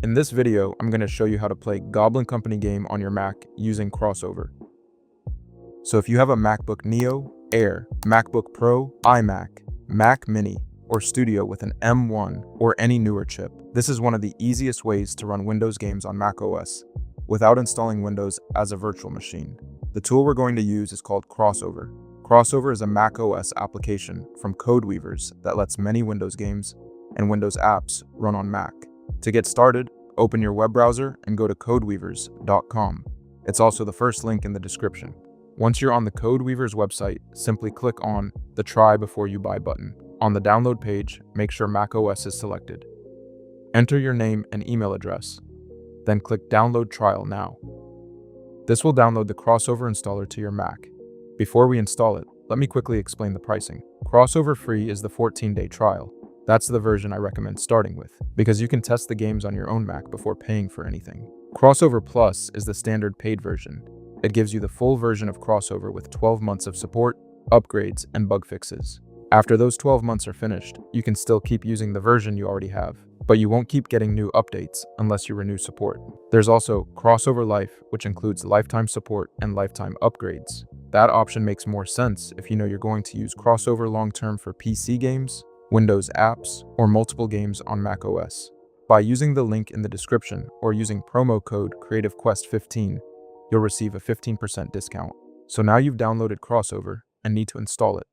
In this video, I'm going to show you how to play Goblin Company game on your Mac using Crossover. So if you have a MacBook Neo, Air, MacBook Pro, iMac, Mac Mini, or Studio with an M1 or any newer chip, this is one of the easiest ways to run Windows games on macOS without installing Windows as a virtual machine. The tool we're going to use is called Crossover. Crossover is a macOS application from Codeweavers that lets many Windows games and Windows apps run on Mac. To get started, open your web browser and go to codeweavers.com. It's also the first link in the description. Once you're on the Codeweavers website, simply click on the Try Before You Buy button. On the download page, make sure macOS is selected. Enter your name and email address, then click Download Trial Now. This will download the Crossover installer to your Mac. Before we install it, let me quickly explain the pricing. Crossover Free is the 14-day trial. That's the version I recommend starting with, because you can test the games on your own Mac before paying for anything. Crossover Plus is the standard paid version. It gives you the full version of Crossover with 12 months of support, upgrades, and bug fixes. After those 12 months are finished, you can still keep using the version you already have, but you won't keep getting new updates unless you renew support. There's also Crossover Life, which includes lifetime support and lifetime upgrades. That option makes more sense if you know you're going to use Crossover long-term for PC games, Windows apps, or multiple games on macOS. By using the link in the description or using promo code CreativeQuest15, you'll receive a 15% discount. So now you've downloaded Crossover and need to install it.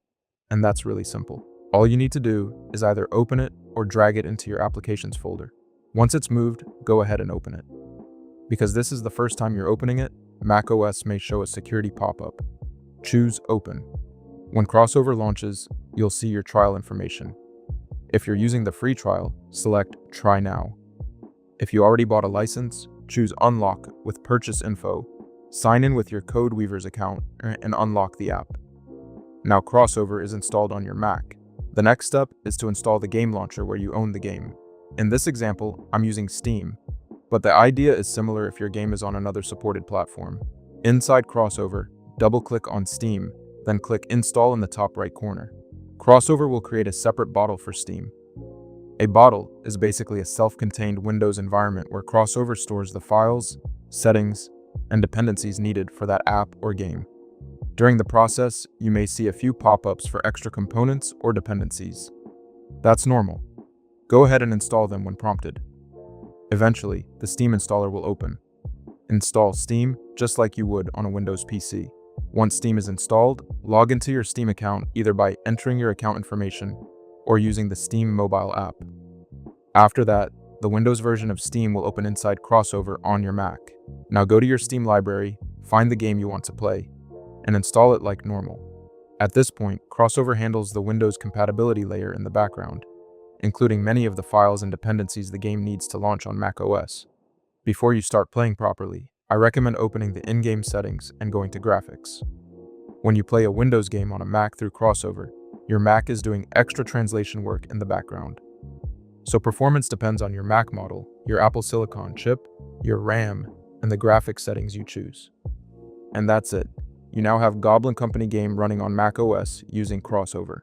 And that's really simple. All you need to do is either open it or drag it into your applications folder. Once it's moved, go ahead and open it. Because this is the first time you're opening it, macOS may show a security pop-up. Choose Open. When Crossover launches, you'll see your trial information. If you're using the free trial, select Try Now. If you already bought a license, choose Unlock with Purchase Info, sign in with your Codeweavers account, and unlock the app. Now Crossover is installed on your Mac. The next step is to install the game launcher where you own the game. In this example, I'm using Steam, but the idea is similar if your game is on another supported platform. Inside Crossover, double-click on Steam, then click Install in the top right corner. Crossover will create a separate bottle for Steam. A bottle is basically a self-contained Windows environment where Crossover stores the files, settings, and dependencies needed for that app or game. During the process, you may see a few pop-ups for extra components or dependencies. That's normal. Go ahead and install them when prompted. Eventually, the Steam installer will open. Install Steam just like you would on a Windows PC. Once Steam is installed, log into your Steam account either by entering your account information or using the Steam mobile app. After that, the Windows version of Steam will open inside Crossover on your Mac. Now go to your Steam library, find the game you want to play, and install it like normal. At this point, Crossover handles the Windows compatibility layer in the background, including many of the files and dependencies the game needs to launch on macOS. Before you start playing properly, I recommend opening the in-game settings and going to Graphics. When you play a Windows game on a Mac through Crossover, your Mac is doing extra translation work in the background. So performance depends on your Mac model, your Apple Silicon chip, your RAM, and the graphics settings you choose. And that's it. You now have Goblin Company game running on macOS using Crossover.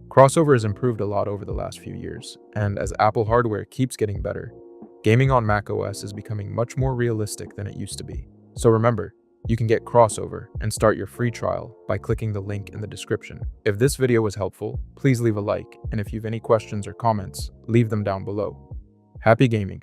Crossover has improved a lot over the last few years, and as Apple hardware keeps getting better, gaming on macOS is becoming much more realistic than it used to be. So remember, you can get Crossover and start your free trial by clicking the link in the description. If this video was helpful, please leave a like, and if you have any questions or comments, leave them down below. Happy gaming!